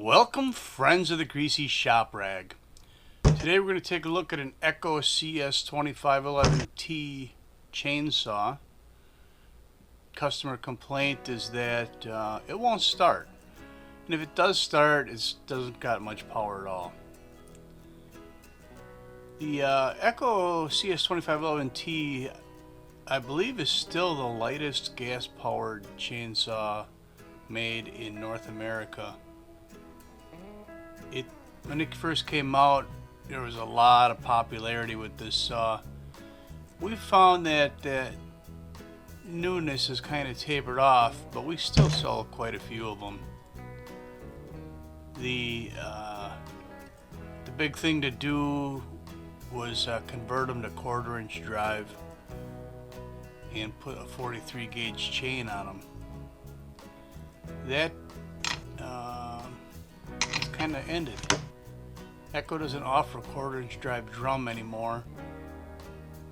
Welcome, friends of the Greasy Shop Rag. Today we're going to take a look at an Echo CS2511T chainsaw. Customer complaint is that it won't start. And if it does start, it doesn't got much power at all. The Echo CS2511T, I believe, is still the lightest gas-powered chainsaw made in North America. When it first came out, there was a lot of popularity with this saw. We found that newness has kind of tapered off, but we still sell quite a few of them. The big thing to do was convert them to 1/4-inch drive and put a 43 gauge chain on them. That kind of ended. Echo doesn't offer a 1/4-inch drive drum anymore,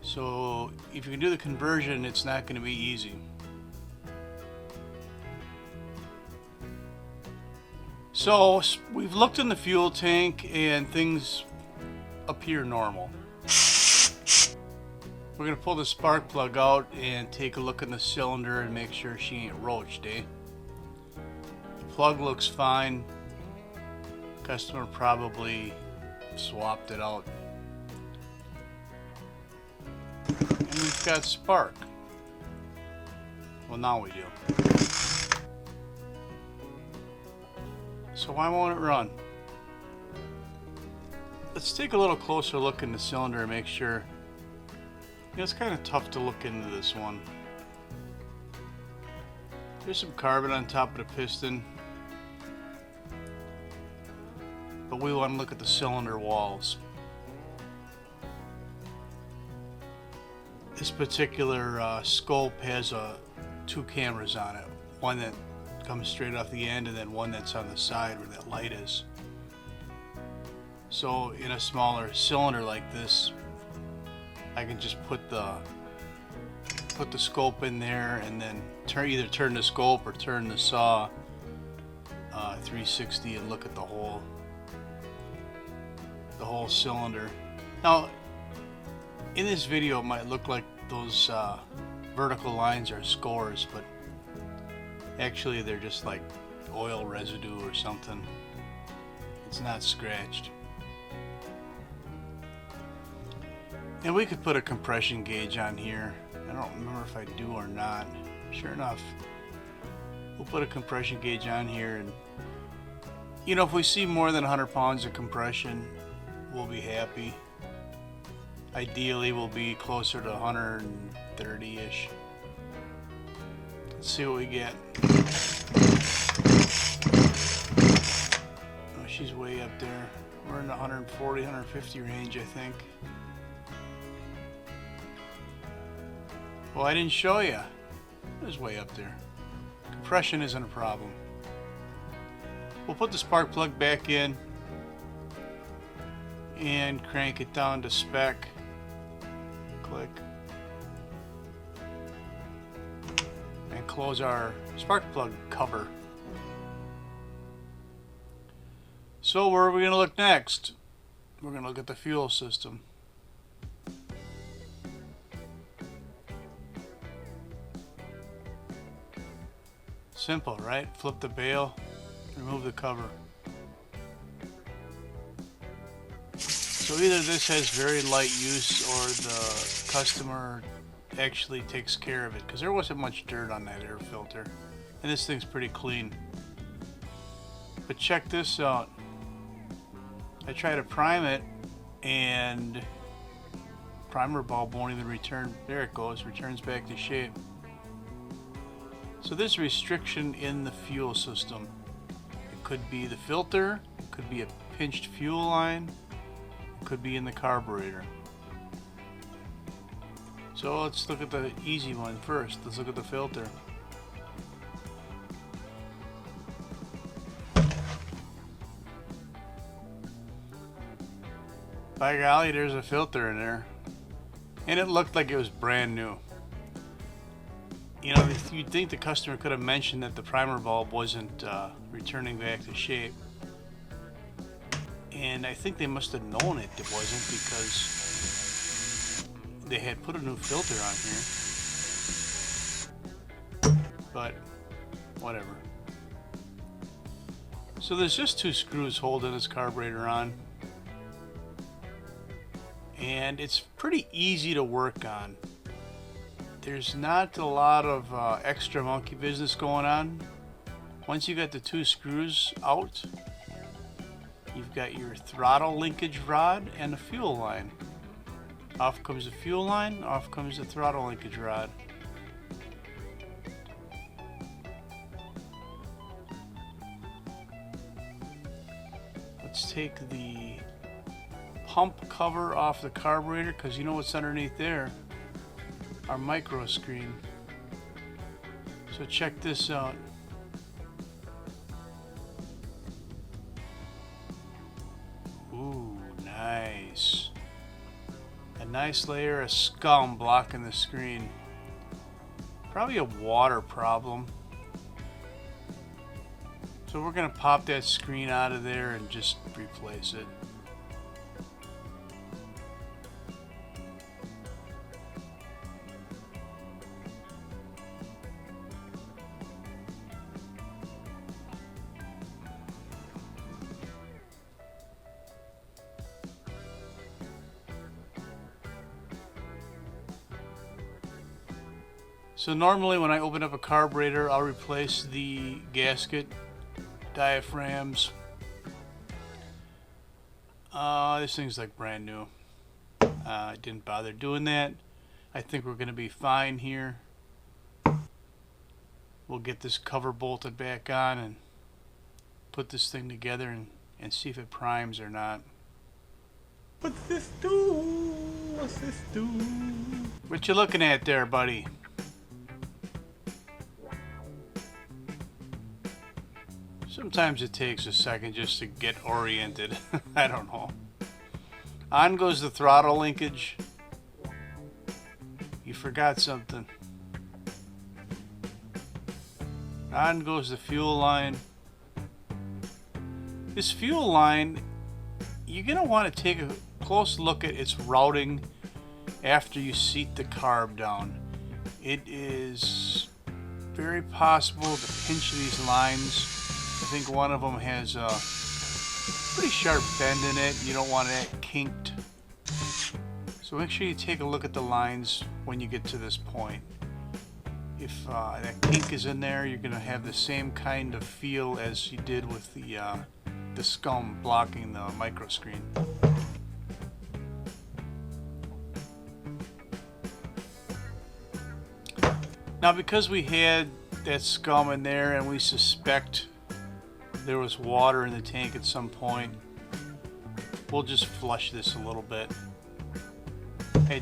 so if you can do the conversion, it's not going to be easy. So we've looked in the fuel tank and things appear normal. We're going to pull the spark plug out and take a look in the cylinder and make sure she ain't roached, eh? The plug looks fine. Customer probably swapped it out. And we've got spark. Well, now we do. So why won't it run? Let's take a little closer look in the cylinder and make sure. You know, it's kind of tough to look into this one. There's some carbon on top of the piston, but we want to look at the cylinder walls. This particular scope has two cameras on it. One that comes straight off the end and then one that's on the side where that light is. So in a smaller cylinder like this, I can just put the scope in there and then either turn the scope or turn the saw 360 and look at the whole cylinder. Now, in this video, it might look like those vertical lines are scores, but actually they're just like oil residue or something. It's not scratched. And we could put a compression gauge on here. I don't remember if I do or not. Sure enough, we'll put a compression gauge on here, and you know, if we see more than 100 pounds of compression, we'll be happy. Ideally, we'll be closer to 130-ish. Let's see what we get. Oh, she's way up there. We're in the 140, 150 range, I think. Well, I didn't show you. It was way up there. Compression isn't a problem. We'll put the spark plug back in and crank it down to spec. Click. And close our spark plug cover. So where are we going to look next? We're going to look at the fuel system. Simple, right? Flip the bail, remove the cover. So either this has very light use or the customer actually takes care of it, because there wasn't much dirt on that air filter. And this thing's pretty clean. But check this out. I try to prime it and primer bulb won't even return. There it goes, returns back to shape. So there's a restriction in the fuel system. It could be the filter, it could be a pinched fuel line, it could be in the carburetor. So let's look at the easy one first. Let's look at the filter. By golly, there's a filter in there. And it looked like it was brand new. You know, you'd think the customer could have mentioned that the primer bulb wasn't returning back to shape. And I think they must have known it wasn't, because they had put a new filter on here. But whatever. So there's just 2 screws holding this carburetor on. And it's pretty easy to work on. There's not a lot of extra monkey business going on. Once you got the 2 screws out, you've got your throttle linkage rod and the fuel line. Off comes the fuel line, off comes the throttle linkage rod. Let's take the pump cover off the carburetor, because you know what's underneath there? Our micro screen. So check this out. Ooh, nice. A nice layer of scum blocking the screen. Probably a water problem. So we're gonna pop that screen out of there and just replace it. So normally when I open up a carburetor, I'll replace the gasket, diaphragms. This thing's like brand new. I didn't bother doing that. I think we're going to be fine here. We'll get this cover bolted back on and put this thing together and see if it primes or not. What's this do? What's this do? What you looking at there, buddy? Sometimes it takes a second just to get oriented. I don't know. On goes the throttle linkage. You forgot something. On goes the fuel line. This fuel line, you're going to want to take a close look at its routing after you seat the carb down. It is very possible to pinch these lines. I think one of them has a pretty sharp bend in it. You don't want it kinked. So make sure you take a look at the lines when you get to this point. If that kink is in there, you're going to have the same kind of feel as you did with the scum blocking the micro screen. Now because we had that scum in there and we suspect there was water in the tank at some point, we'll just flush this a little bit. I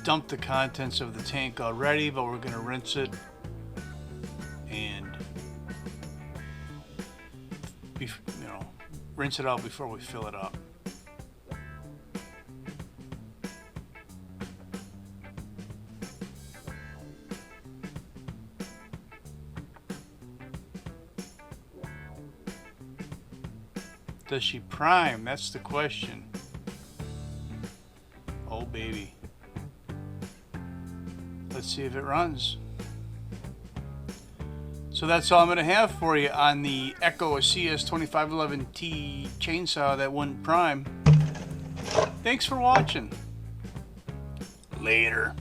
dumped the contents of the tank already, but we're going to rinse it and rinse it out before we fill it up. Does she prime? That's the question. Oh baby. Let's see if it runs. So that's all I'm going to have for you on the Echo CS2511T chainsaw that wouldn't prime. Thanks for watching. Later.